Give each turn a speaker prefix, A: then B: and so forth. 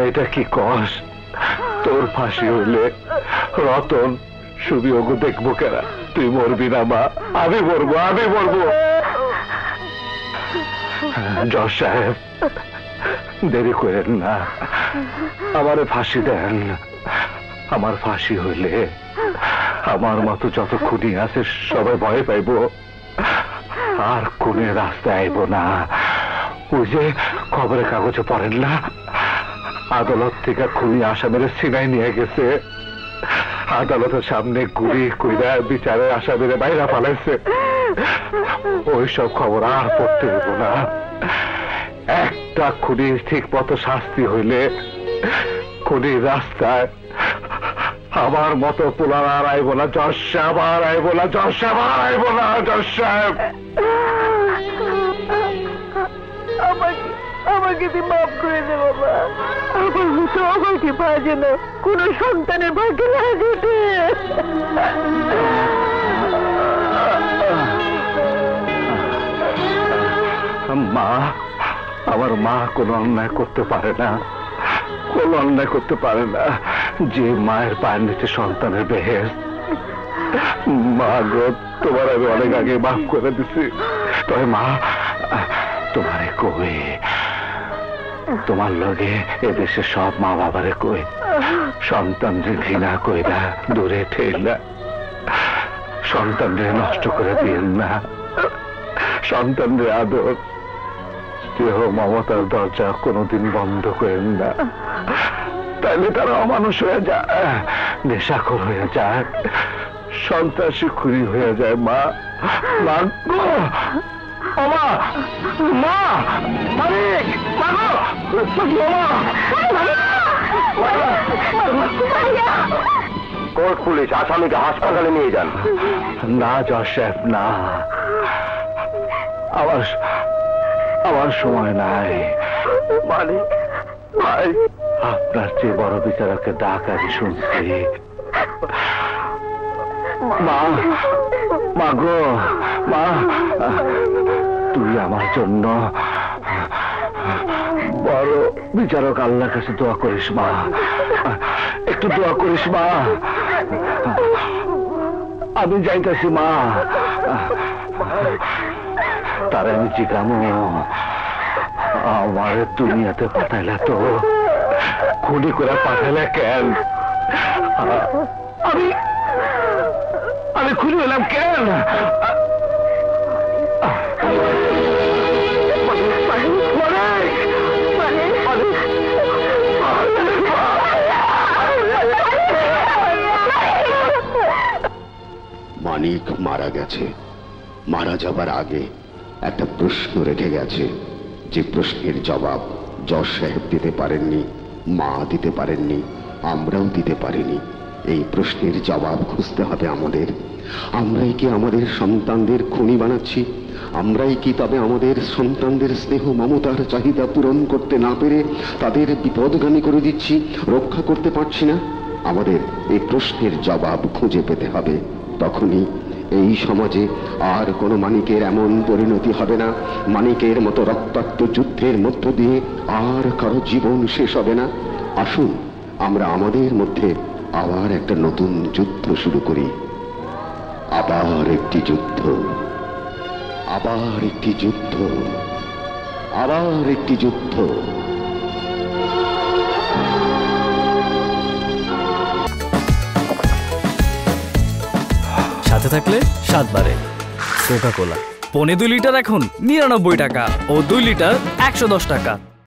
A: এটা কি কস? তোর ফাঁসি হইলে রতন শুধু ওগো দেখবো কেনা? তুই মরবি না মা, আমি মরবো, আমি মরবো। জজ সাহেব, দেরি করেন না, আমারে ফাঁসি দেন। আমার ফাঁসি হইলে আমার মতো যত খুনি আছে সবাই ভয় পাইব, আর খুনের রাস্তায় আইব না। ওই যে খবরের কাগজে পড়েন না, আদালত থেকে খুনি আসামের সিনাই নিয়ে গেছে, আদালতের সামনে গুলি কইরা বিচারের আসামিরে বাইরে পালাইছে। ওইসব খবর আর পড়তে হইব না। একটা খুনির ঠিক মতো শাস্তি হইলে খুনির রাস্তায় আমার মতো পোলার আর আইব না। জজ সাহেব আর আইব না, জজ সাহেব আর আইব না, জজ সাহেব।
B: আমাকে মাফ করে দে বাবা, আমার মতো আমাকে বাজে না, কোন সন্তানের ভাগ্যে না যেতে।
A: মা, আমার মা কোনো অন্যায় করতে পারে না, কোনো অন্যায় করতে পারে না। যে মায়ের পায়ের নিচে সন্তানের বেহেশত। মা গো, তোমার আমি অনেক আগে মাফ করে দিছি। তবে মা, তোমারে কই, তোমার লগে এদেশে সব মা বাবারে কই, সন্তানরে ঘৃণা কইরা দূরে ঠেলা, সন্তানরে নষ্ট করে দিন না। সন্তানরে আদর, স্নেহ, মমতার দরজা কোনোদিন বন্ধ করেন না, তাইলে তারা অমানুষ হয়ে যায়, নেশাখোর হয়ে যায়, সন্ত্রাসী খুনি হয়ে যায়। মা, মা গো, মা, মা, মালিক, মা গো, কোর্ট পুলিশ আসামিকে হাসপাতালে নিয়ে যান। না জজ সাহেব, না, আমার সময় নাই। মালিক ভাই, আপনার চেয়ে বড় বিচারকের ডাক আমি শুনছি। মা, মা গো, মা, তুই আমার জন্য বড় বিচারক আল্লাহর কাছে দোয়া করিস মা, একটু দোয়া করিস মা। আমি যাইতেছি মা, তারা আমি জিজ্ঞামো আমার দুনিয়াতে পাঠাইলা তো খুনি করে পাঠাইলা কেন? আমি খুনি হলাম কেন?
C: মানিক মারা গেছে, মারা যাবার আগে একটা প্রশ্ন রেখে গেছে, যে প্রশ্নের জবাব জজ সাহেব দিতে পারেননি, মা দিতে পারেননি, আমরাও দিতে পারিনি। এই প্রশ্নের জবাব খুঁজতে হবে আমাদের। আমরাই কি আমাদের সন্তানদের খুনি বানাচ্ছি? আমরাই কি তবে আমাদের সন্তানদের স্নেহ মমতার চাহিদা পূরণ করতে না পেরে তাদের বিপদগামী করে দিচ্ছি, রক্ষা করতে পারছি না? আমাদের এই প্রশ্নের জবাব খুঁজে পেতে হবে। তখনই এই সমাজে আর কোনো মানিকের এমন পরিণতি হবে না, মানিকের মতো রক্তাক্ত যুদ্ধের মধ্য দিয়ে আর কারো জীবন শেষ হবে না। আসুন আমরা আমাদের মধ্যে আবার একটা নতুন যুদ্ধ শুরু করি। আবার একটি যুদ্ধ, আবার একটি যুদ্ধ, আবার একটি যুদ্ধ।
D: সাথে থাকলে 7 বারে কোকা কোলা। 2.5 লিটার এখন 99 টাকা ও 2 লিটার 110 টাকা।